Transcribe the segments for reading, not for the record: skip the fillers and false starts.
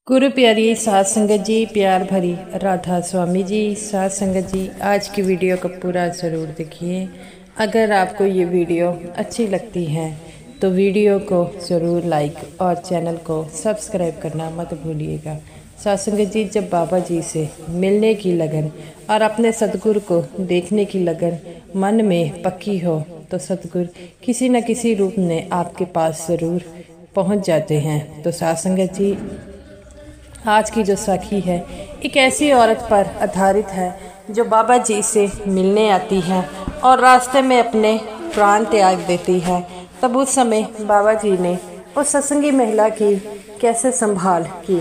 गुरु प्यारी साध संगत जी, प्यार भरी राधा स्वामी जी, साध संगत जी, आज की वीडियो को पूरा ज़रूर देखिए। अगर आपको ये वीडियो अच्छी लगती है तो वीडियो को ज़रूर लाइक और चैनल को सब्सक्राइब करना मत भूलिएगा। साध संगत जी, जब बाबा जी से मिलने की लगन और अपने सतगुरु को देखने की लगन मन में पक्की हो तो सतगुरु किसी न किसी रूप में आपके पास ज़रूर पहुँच जाते हैं। तो साध संगत जी, आज की जो साखी है एक ऐसी औरत पर आधारित है जो बाबा जी से मिलने आती है और रास्ते में अपने प्राण त्याग देती है। तब उस समय बाबा जी ने उस सत्संगी महिला की कैसे संभाल की।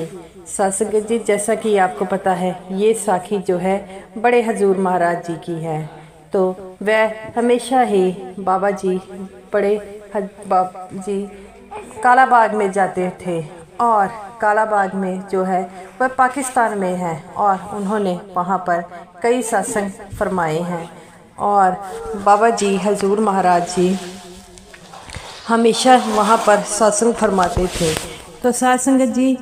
सत्संग जी, जैसा कि आपको पता है, ये साखी जो है बड़े हजूर महाराज जी की है। तो वह हमेशा ही बाबा जी बाबा जी कालाबाग में जाते थे और कालाबाग में जो है वह पाकिस्तान में है और उन्होंने वहाँ पर कई सत्संग फरमाए हैं और बाबा जी हजूर महाराज जी हमेशा वहाँ पर सत्संग फरमाते थे। तो साध संगत जी,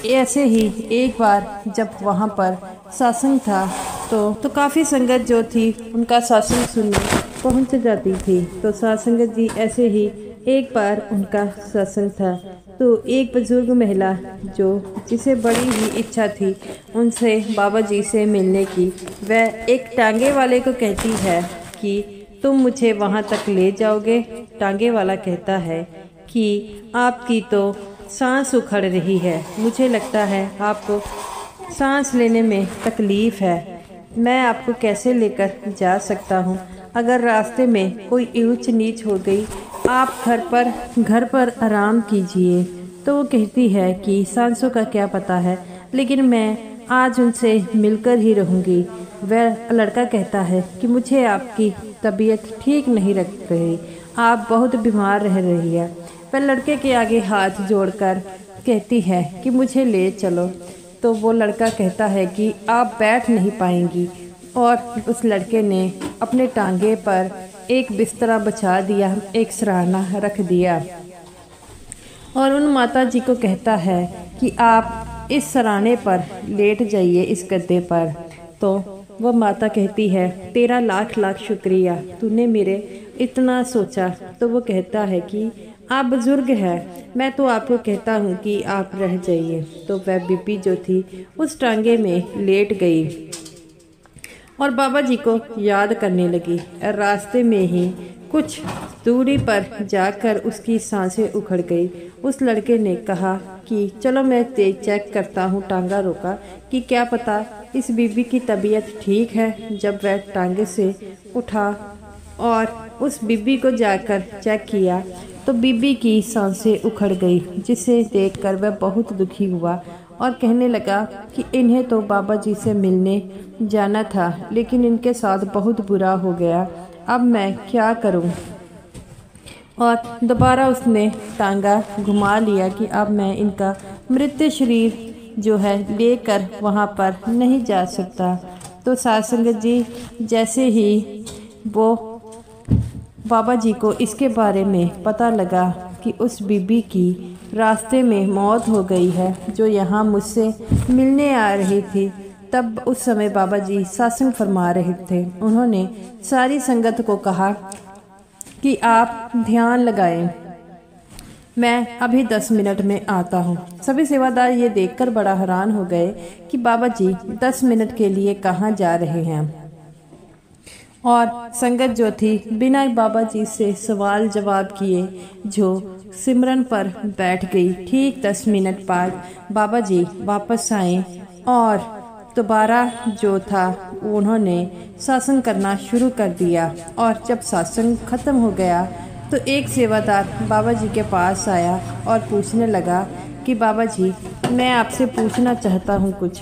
ऐसे ही एक बार जब वहाँ पर सत्संग था तो काफ़ी संगत जो थी उनका सत्संग सुनने पहुँच जाती थी। तो साध संगत जी, ऐसे ही एक बार उनका सत्संग था तो एक बुजुर्ग महिला जिसे बड़ी ही इच्छा थी उनसे बाबा जी से मिलने की, वह एक टांगे वाले को कहती है कि तुम मुझे वहाँ तक ले जाओगे। टांगे वाला कहता है कि आपकी तो सांस उखड़ रही है, मुझे लगता है आपको सांस लेने में तकलीफ़ है, मैं आपको कैसे लेकर जा सकता हूँ। अगर रास्ते में कोई ऊंच नीच हो गई, आप घर पर आराम कीजिए। तो वो कहती है कि सांसों का क्या पता है, लेकिन मैं आज उनसे मिलकर ही रहूँगी। वह लड़का कहता है कि मुझे आपकी तबीयत ठीक नहीं लग रही, आप बहुत बीमार रह रही है। वह लड़के के आगे हाथ जोड़कर कहती है कि मुझे ले चलो। तो वो लड़का कहता है कि आप बैठ नहीं पाएंगी और उस लड़के ने अपने टांगे पर एक बिस्तरा बिछा दिया, एक सराहना रख दिया और उन माता जी को कहता है कि आप इस सराहने पर लेट जाइए, इस गद्दे पर। तो वह माता कहती है, तेरा लाख लाख शुक्रिया, तूने मेरे इतना सोचा। तो वो कहता है कि आप बुजुर्ग हैं, मैं तो आपको कहता हूँ कि आप रह जाइए। तो वह बीबी जो थी उस टांगे में लेट गई और बाबा जी को याद करने लगी। रास्ते में ही कुछ दूरी पर जाकर उसकी सांसें उखड़ गई। उस लड़के ने कहा कि चलो मैं तेज चेक करता हूँ, टांगा रोका कि क्या पता इस बीबी की तबीयत ठीक है। जब वह टांगे से उठा और उस बीबी को जाकर चेक किया तो बीबी की सांसें उखड़ गई, जिसे देखकर वह बहुत दुखी हुआ और कहने लगा कि इन्हें तो बाबा जी से मिलने जाना था, लेकिन इनके साथ बहुत बुरा हो गया, अब मैं क्या करूं। और दोबारा उसने टांगा घुमा लिया कि अब मैं इनका मृत शरीर जो है लेकर वहां पर नहीं जा सकता। तो साध संगत जी, जैसे ही वो बाबा जी को इसके बारे में पता लगा कि उस बीबी की रास्ते में मौत हो गई है जो यहाँ मुझसे मिलने आ रही थी, तब उस समय बाबा जी सत्संग फरमा रहे थे। उन्होंने सारी संगत को कहा कि आप ध्यान लगाएं, मैं अभी 10 मिनट में आता हूँ। सभी सेवादार ये देखकर बड़ा हैरान हो गए कि बाबा जी 10 मिनट के लिए कहाँ जा रहे हैं। और संगत जो थी बिना बाबा जी से सवाल जवाब किए जो सिमरन पर बैठ गई। ठीक 10 मिनट बाद बाबा जी वापस आए और दोबारा जो था उन्होंने सत्संग करना शुरू कर दिया। और जब सत्संग खत्म हो गया तो एक सेवादार बाबा जी के पास आया और पूछने लगा कि बाबा जी, मैं आपसे पूछना चाहता हूँ कुछ।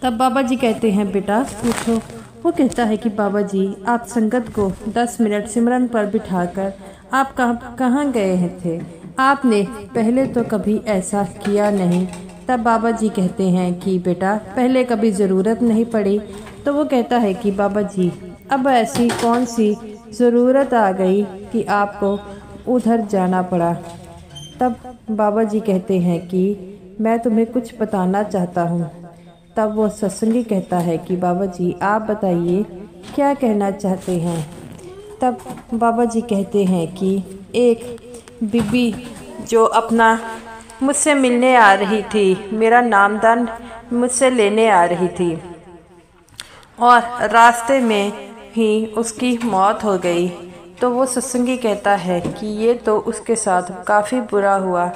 तब बाबा जी कहते हैं, बेटा पूछो। वो कहता है कि बाबा जी, आप संगत को 10 मिनट सिमरन पर बिठाकर आप कहाँ गए थे, आपने पहले तो कभी ऐसा किया नहीं। तब बाबा जी कहते हैं कि बेटा, पहले कभी ज़रूरत नहीं पड़ी। तो वो कहता है कि बाबा जी, अब ऐसी कौन सी ज़रूरत आ गई कि आपको उधर जाना पड़ा। तब बाबा जी कहते हैं कि मैं तुम्हें कुछ बताना चाहता हूँ। तब वो सत्संगी कहता है कि बाबा जी आप बताइए क्या कहना चाहते हैं। तब बाबा जी कहते हैं कि एक बीबी जो अपना मुझसे मिलने आ रही थी, मेरा नामदान मुझसे लेने आ रही थी और रास्ते में ही उसकी मौत हो गई। तो वो सत्संगी कहता है कि ये तो उसके साथ काफ़ी बुरा हुआ।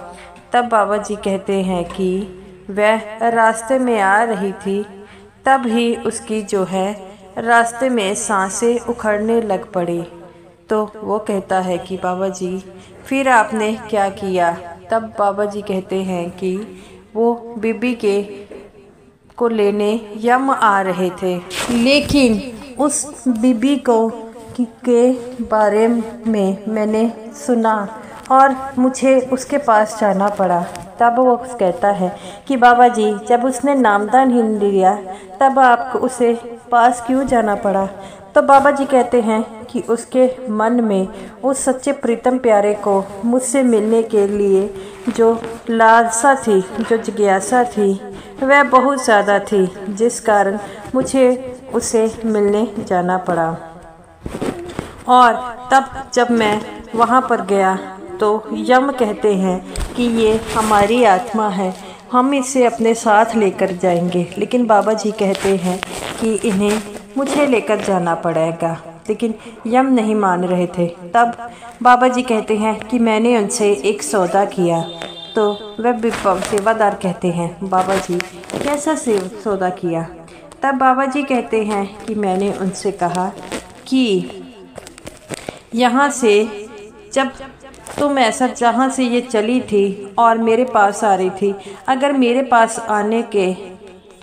तब बाबा जी कहते हैं कि वह रास्ते में आ रही थी, तब ही उसकी जो है रास्ते में सांसें उखड़ने लग पड़ी। तो वो कहता है कि बाबा जी फिर आपने क्या किया। तब बाबा जी कहते हैं कि वो बीबी को लेने यम आ रहे थे, लेकिन उस बीबी के बारे में मैंने सुना और मुझे उसके पास जाना पड़ा। तब वो कहता है कि बाबा जी जब उसने नामदान ही नहीं लिया तब आपको उसे पास क्यों जाना पड़ा। तो बाबा जी कहते हैं कि उसके मन में उस सच्चे प्रीतम प्यारे को मुझसे मिलने के लिए जो लालसा थी, जो जिज्ञासा थी, वह बहुत ज़्यादा थी, जिस कारण मुझे उसे मिलने जाना पड़ा। और तब जब मैं वहाँ पर गया तो यम कहते हैं कि ये हमारी आत्मा है, हम इसे अपने साथ लेकर जाएंगे। लेकिन बाबा जी कहते हैं कि इन्हें मुझे लेकर जाना पड़ेगा, लेकिन यम नहीं मान रहे थे। तब बाबा जी कहते हैं कि मैंने उनसे एक सौदा किया। तो वह सेवादार कहते हैं बाबा जी कैसा सौदा किया। तब बाबा जी कहते हैं कि मैंने उनसे कहा कि यहाँ से जब तुम ऐसा जहाँ से ये चली थी और मेरे पास आ रही थी, अगर मेरे पास आने के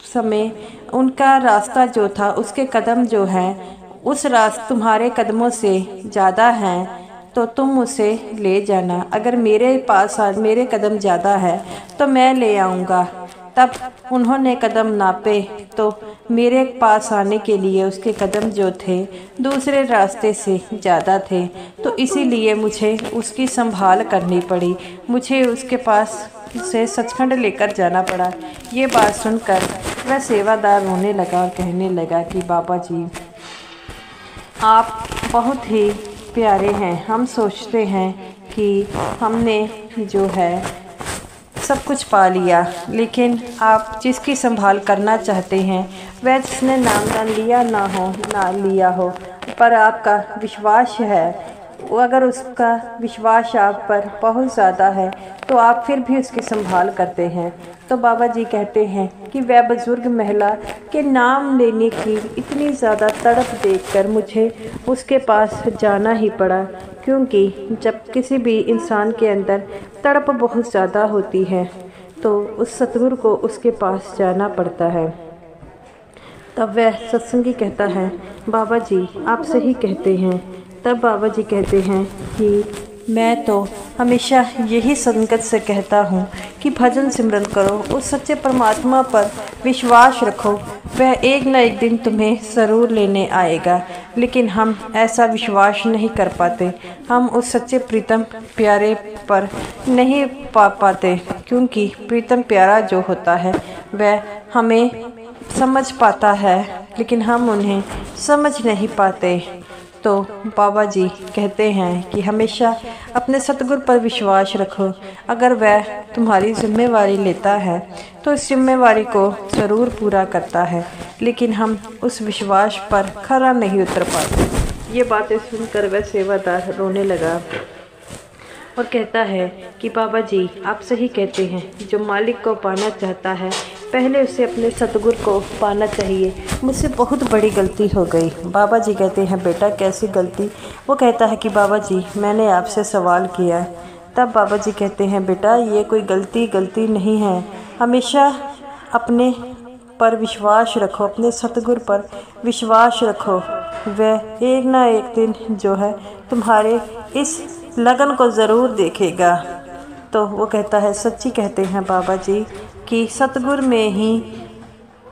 समय उनका रास्ता जो था, उसके कदम जो हैं उस तुम्हारे कदमों से ज़्यादा हैं तो तुम उसे ले जाना। अगर मेरे पास मेरे कदम ज़्यादा है तो मैं ले आऊँगा। तब उन्होंने कदम नापे तो मेरे पास आने के लिए उसके कदम जो थे दूसरे रास्ते से ज़्यादा थे, तो इसीलिए मुझे उसकी संभाल करनी पड़ी, मुझे उसके पास से सचखंड लेकर जाना पड़ा। ये बात सुनकर वह सेवादार रोने लगा और कहने लगा कि बाबा जी आप बहुत ही प्यारे हैं। हम सोचते हैं कि हमने जो है सब कुछ पा लिया, लेकिन आप जिसकी संभाल करना चाहते हैं वह जिसने नामदान लिया ना लिया हो, पर आपका विश्वास है, अगर उसका विश्वास आप पर बहुत ज़्यादा है तो आप फिर भी उसकी संभाल करते हैं। तो बाबा जी कहते हैं कि वह बुज़ुर्ग महिला के नाम लेने की इतनी ज़्यादा तड़प देखकर मुझे उसके पास जाना ही पड़ा, क्योंकि जब किसी भी इंसान के अंदर तड़प बहुत ज़्यादा होती है तो उस सतगुरु को उसके पास जाना पड़ता है। तब वह सत्संगी कहता है बाबा जी आप सही कहते हैं। तब बाबा जी कहते हैं कि मैं तो हमेशा यही संगत से कहता हूँ कि भजन सिमरन करो, उस सच्चे परमात्मा पर विश्वास रखो, वह एक न एक दिन तुम्हें ज़रूर लेने आएगा। लेकिन हम ऐसा विश्वास नहीं कर पाते, हम उस सच्चे प्रीतम प्यारे पर नहीं पा पाते, क्योंकि प्रीतम प्यारा जो होता है वह हमें समझ पाता है, लेकिन हम उन्हें समझ नहीं पाते। तो बाबा जी कहते हैं कि हमेशा अपने सतगुरु पर विश्वास रखो, अगर वह तुम्हारी जिम्मेवारी लेता है तो इस जिम्मेवारी को ज़रूर पूरा करता है, लेकिन हम उस विश्वास पर खरा नहीं उतर पाते। ये बातें सुनकर वह सेवादार रोने लगा और कहता है कि बाबा जी आप सही कहते हैं, जो मालिक को पाना चाहता है पहले उसे अपने सतगुरु को पाना चाहिए। मुझसे बहुत बड़ी गलती हो गई। बाबा जी कहते हैं बेटा कैसी गलती। वो कहता है कि बाबा जी मैंने आपसे सवाल किया। तब बाबा जी कहते हैं बेटा ये कोई गलती नहीं है, हमेशा अपने पर विश्वास रखो, अपने सतगुरु पर विश्वास रखो, वह एक ना एक दिन जो है तुम्हारे इस लगन को ज़रूर देखेगा। तो वो कहता है सच्ची कहते हैं बाबा जी कि सतगुरु में ही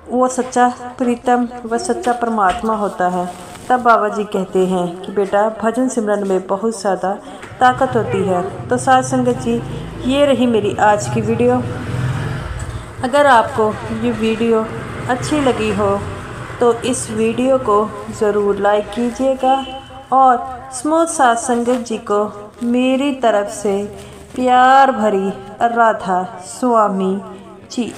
वो सच्चा प्रीतम व सच्चा परमात्मा होता है। तब बाबा जी कहते हैं कि बेटा भजन सिमरन में बहुत ज़्यादा ताकत होती है। तो साथ संगत जी ये रही मेरी आज की वीडियो। अगर आपको ये वीडियो अच्छी लगी हो तो इस वीडियो को ज़रूर लाइक कीजिएगा और स्मूथ साथ संगत जी को मेरी तरफ से प्यार भरी राधा स्वामी जी।